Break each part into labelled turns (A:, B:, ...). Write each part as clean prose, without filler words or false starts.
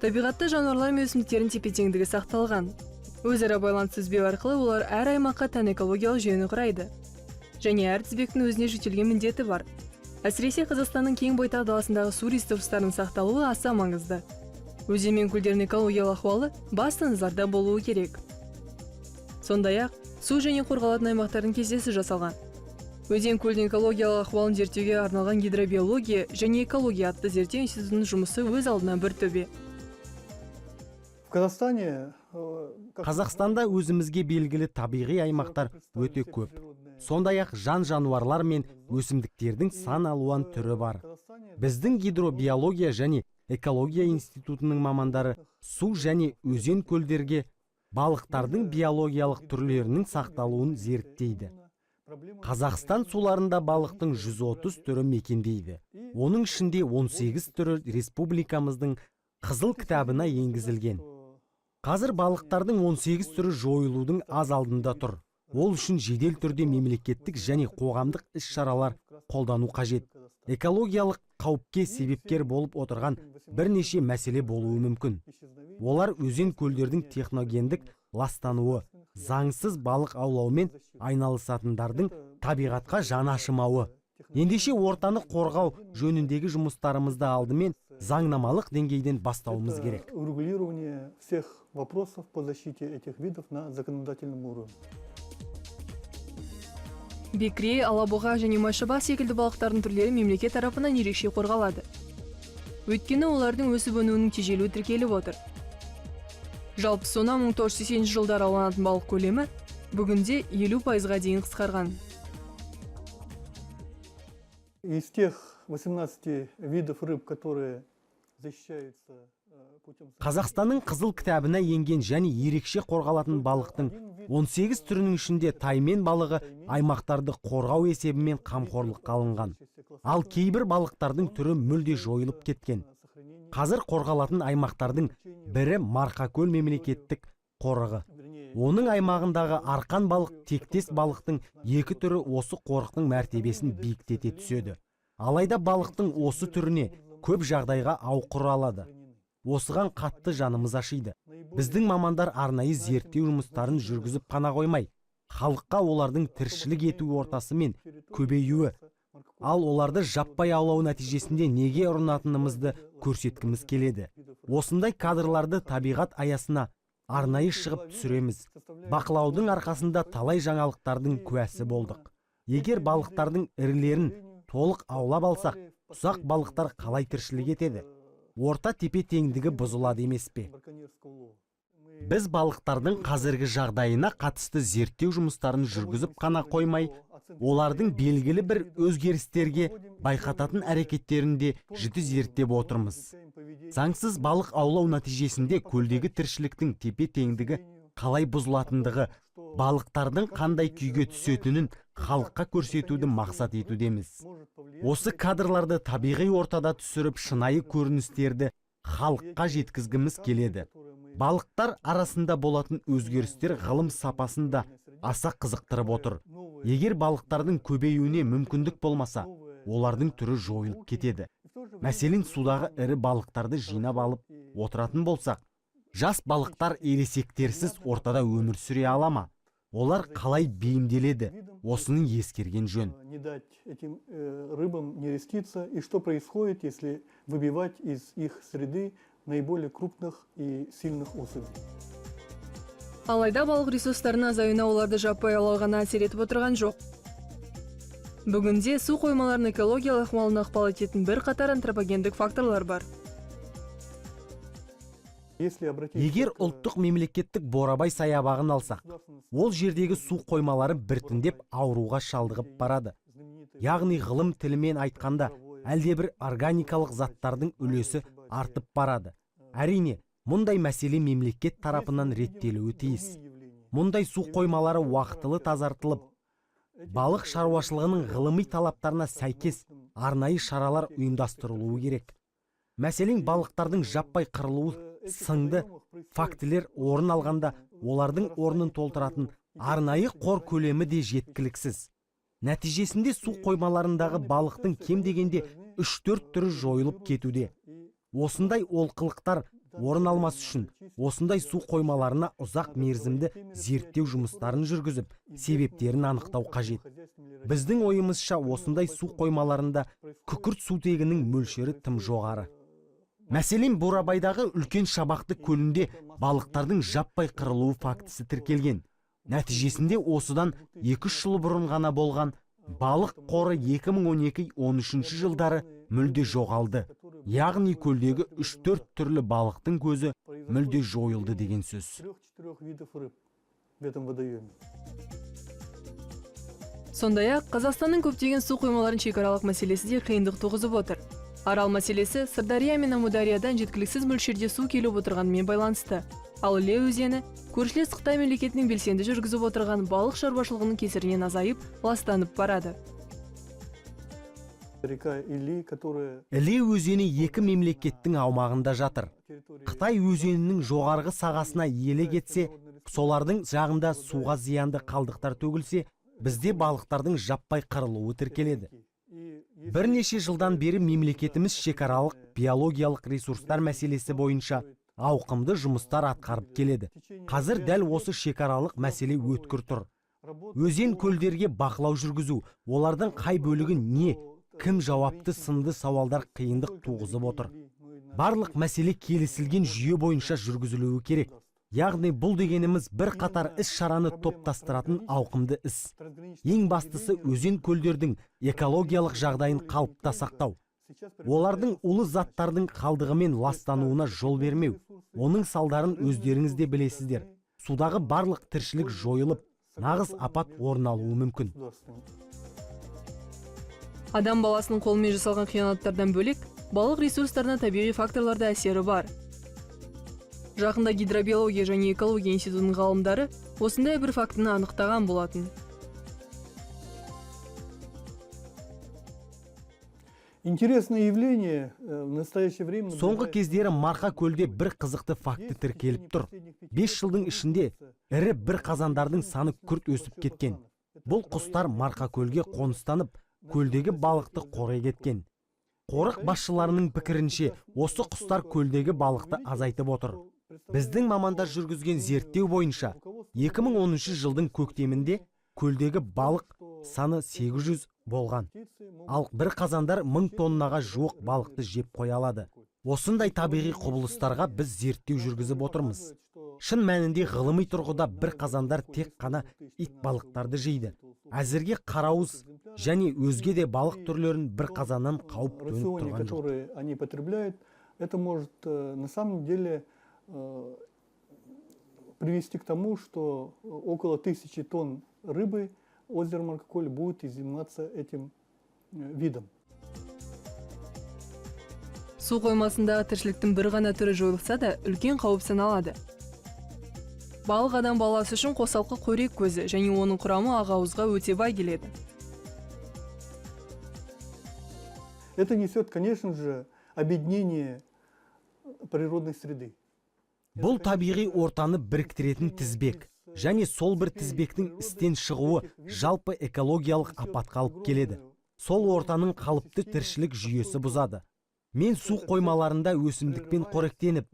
A: Табиғатта жануарлар мен өсімдіктердің тепе-теңдігі сақталған. Өзара байланыс үзбеу арқылы олар әр аймаққа тән экологиялық жүйені құрайды. Және әр тізбектің өзіне жүктелген міндеті бар. Әсіресе Қазақстанның кең байтақ даласындағы су ресурстарының сақталуы аса маңызды. Өзен мен көлдердің экологиялық ахуалы басты назарда болуы керек. Сондай-ақ, су және қорғалатын аймақтардың кестесі жасалған. Өзен көлдің экологиялық ахуалын зерттеуге арналған гидробиология және экология атты зерттеу институтының жұмысы өз алдына бір төбе.
B: Қазақстанда өзімізге белгілі табиғи аймақтар өте көп. Сондай-ақ жан-жануарлар мен өсімдіктердің сан алуан түрі бар. Біздің гидробиология және экология институтының мамандары су және өзен көлдерге балықтардың биологиялық түрлерінің сақталуын зерттейді. Қазақстан суларында балықтың 130 түрі мекендейді. Оның ішінде 18 түрі республикамыздың қызыл кітабына енгізілген. Қазір балықтардың 18 түрі жойылудың аз алдында тұр. Ол үшін жедел түрде мемлекеттік және қоғамдық іс-шаралар қолдану қажет. Экологиялық қауіпке себепкер болып отырған бірнеше мәселе болуы мүмкін. Олар өзен көлдердің техногендік ластануы, заңсыз балық аулаумен айналысатындардың табиғатқа жаны ашымауы. Ендеше ортаны қорғау жөніндегі жұмыстарымызды алдымен заңнамалық деңгейден бастауымыз керек.
C: Урегулирование всех вопросов по защите этих видов на законодательном уровне.
A: Бекіре, алабұға және майшаба секілді балықтардың түрлері мемлекет тарапынан ерекше қорғалады. Өйткені олардың өсіп-өнуінің тежелуі тіркеліп отыр. Жалпы сона 1980 жылдар ауланатын балық көлемі бүгінде 50%-ға дейін қысқарған.
C: Из тех 18 видов рыб, которые защищаются путем...
B: Қазақстанның қызыл кітабына енген және ерекше қорғалатын балықтың 18 түрінің ішінде таймен балығы аймақтарды қорғау есебімен қамқорлыққа алынған. Ал кейбір балықтардың түрі мүлде жойылып кеткен. Қазір қорғалатын аймақтардың бірі Марқакөл мемлекеттік қорығы. Оның аймағындағы арқан балық тектес балықтың 2 түрі осы қорықтың мәртебесін биіктете түседі. Алайда балықтың осы түріне көп жағдайға ауқыр алады. Осыған қатты жанымыз ашиды. Біздің мамандар арнайы зерттеу жұмыстарын жүргізіп қана қоймай, халыққа олардың тіршілік ету ортасы мен көбеюі, ал оларды жаппай аулау нәтижесінде неге ұрынатынымызды көрсеткіміз келеді. Осындай кадрларды табиғат аясына арнайы шығып түсіреміз. Бақылаудың арқасында талай жаңалықтардың куәсі болдық. Егер балықтардың ірілерін толық аулап алсақ, ұсақ балықтар қалай тіршілік етеді? Орта тепе теңдігі бұзылады емес пе? Біз балықтардың қазіргі жағдайына қатысты зерттеу жұмыстарын жүргізіп қана қоймай, олардың белгілі бір өзгерістерге байқататын әрекеттерінде жіті зерттеп отырмыз. Заңсыз балық аулау нәтижесінде көлдегі тіршіліктің тепе теңдігі қалай бұзылатындығы, балықтардың қандай күйге түсетінін халыққа көрсетуді мақсат етудеміз. Осы кадрларды табиғи ортада түсіріп шынайы көріністерді халыққа жеткізгіміз келеді. Балықтар арасында болатын өзгерістер ғылым сапасында аса қызықтырып отыр. Егер балықтардың көбеюіне мүмкіндік болмаса, олардың түрі жойылып кетеді. Мәселен, судағы ірі балықтарды жинап алып отыратын болсақ, жас балықтар ересектерсіз ортада өмір сүре ала ма? Олар қалай бейімделеді? Осының ескерген жөн.
C: Не дать этим рыбам не реститься, и что происходит, если выбивать из их среды наиболее крупных и сильных особей.
A: Алайда балық ресурстарының азаюына оларды жаппай аулау ғана әсер етіп отырған жоқ. Бүгінде су қоймаларының экологиялық ахуалына ықпал ететін бірқатар антропогендік факторлар бар.
B: Егер ұлттық мемлекеттік Борабай саябағын алсақ, ол жердегі су қоймалары біртіндеп ауруға шалдығып барады. Яғни ғылым тілімен айтқанда, әлдебір органикалық заттардың үлесі артып барады. Әрине, мұндай мәселе мемлекет тарапынан реттелуі тиіс. Мұндай су қоймалары уақытылы тазартылып, балық шаруашылығының ғылыми талаптарына сәйкес арнайы шаралар ұйымдастырылуы керек. Мәселен, балықтардың жаппай қырылуы сынды фактілер орын алғанда, олардың орнын толтыратын арнайы қор көлемі де жеткіліксіз. Нәтижесінде су қоймаларындағы балықтың кем дегенде 3-4 түрі жойылып кетуде. Осындай олқылықтар орын алмас үшін осындай су қоймаларына ұзақ мерзімді зерттеу жұмыстарын жүргізіп, себептерін анықтау қажет. Біздің ойымызша осындай су қоймаларында күкірт сутегінің мөлшері тым жоғары. Мәселен, Бурабайдағы үлкен Шабақты көлінде балықтардың жаппай қырылуы фактісі тіркелген. Нәтижесінде осыдан 2 жыл бұрын ғана болған балық қоры 2012-13 жылдары мүлде жоғалды. Яғни көлдегі 3-4 түрлі балықтың көзі мүлде жойылды деген сөз.
A: Сондай-ақ, Қазақстанның көптеген су қоймаларын шекаралық мәселесі де қиындық туғызып отыр. Арал мәселесі Сырдария мен Амудариядан жеткіліксіз мөлшерде су келіп отырғанымен байланысты. Ал Іле өзені көршілес Қытай мемлекетінің белсенді жүргізіп отырған балық шаруашылығының кесірінен азайып, ластанып барады.
B: Іле өзені екі мемлекеттің аумағында жатыр. Қытай өзенінің жоғарғы сағасына иеле кетсе, солардың жағында суға зиянды қалдықтар төгілсе, бізде балықтардың жаппай қырылуы тіркеледі. Бірнеше жылдан бері мемлекетіміз шекаралық биологиялық ресурстар мәселесі бойынша ауқымды жұмыстар атқарып келеді. Қазір дәл осы шекаралық мәселе өткір тұр. Өзен көлдерге бақылау жүргізу, олардың қай бөлігі не, кім жауапты сынды сауалдар қиындық туғызып отыр. Барлық мәселе келісілген жүйе бойынша жүргізілуі керек. Яғни бұл дегеніміз бір қатар іс-шараны топтастыратын ауқымды іс. Ең бастысы өзен көлдердің экологиялық жағдайын қалыпта сақтау. Олардың улы заттардың қалдығымен ластануына жол бермеу. Оның салдарын өздеріңіз де білесіздер. Судағы барлық тіршілік жойылып, нағыз апат орын алуы мүмкін.
A: Адам баласының қолымен жасалған қиянаттардан бөлек, балық ресурстарына табиғи факторларда әсері бар. Жақында гидробиология және экология институтының ғалымдары осындай бір фактіні анықтаған болатын.
C: Интересное явление в настоящее время.
B: Соңғы кездері Марқа көлде бір қызықты факті тіркеліп тұр. 5 жылдың ішінде ірі бір қазандардың саны күрт өсіп кеткен. Бұл құстар Марқа көлге қоныстанып, көлдегі балықты қорай кеткен. Қорық басшыларының пікірінше, осы құстар көлдегі балықты азайтып отыр. Біздің мамандар жүргізген зерттеу бойынша 2013 жылдың көктемінде көлдегі балық саны 800 болған. Ал бір қазандар 1000 тоннаға жуық балықты жеп қоя алады. Осындай табиғи құбылыстарға біз зерттеу жүргізіп отырмыз. Шын мәнінде ғылыми тұрғыда бір қазандар тек қана ит балықтарды жейді. Әзірге қарауыз және өзге де балық түрлерін бір қазаннан қауіп төніп тұрған жоқ.
C: Это может на самом деле привести к тому, что около 1000 тонн рыбы озеро Маркоколь будет изыматься этим видом.
A: Су қоймасындағы тіршіліктің бір ғана түрі жойылса да, үлкен қауіп саналады. Балық адам баласы үшін қосалқы қорек көзі және оның құрамы ағауызға өте бай келеді.
C: Это несет, конечно же, объединение природной среды.
B: Бұл табиғи ортаны біріктіретін тізбек, және сол бір тізбектің істен шығуы жалпы экологиялық апатқа алып келеді. Сол ортаның қалыпты тіршілік жүйесі бұзады. Мен су қоймаларында өсімдікпен қоректеніп,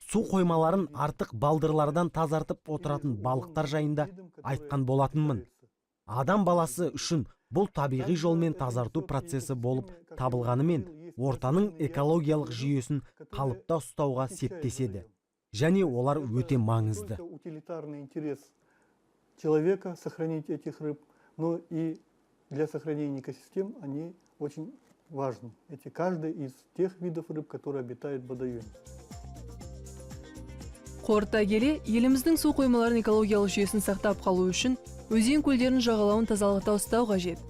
B: су қоймаларын артық балдырлардан тазартып отыратын балықтар жайында айтқан болатынмын. Адам баласы үшін бұл табиғи жолмен тазарту процесі болып табылғанымен, ортаның экологиялық жүйесін қалыпта ұстауға септеседі. Және олар өте маңызды.
C: Утилитарный интерес человека сохранить этих рыб, но и для сохранения экосистем они очень важны. Это каждый из тех видов рыб, которые обитают в водоеме.
A: Қорыта келе, еліміздің су қоймаларын экологиялық жүйесін сақтап қалу үшін өзен көлдерінің жағалауын тазалықта ұстау қажет.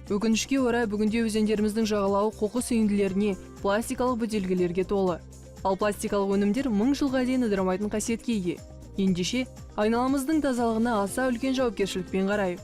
A: Өкінішке орай бүгінде өзендеріміздің жағалауы қоқыс үйінділеріне, пластикалық бөтелкелерге толы. Ал пластикалық өнімдер 1000 жылға дейін ыдырамайтын қасиетке ие. Ендеше, айналамыздың тазалығына аса үлкен жауапкершілікпен қарайық.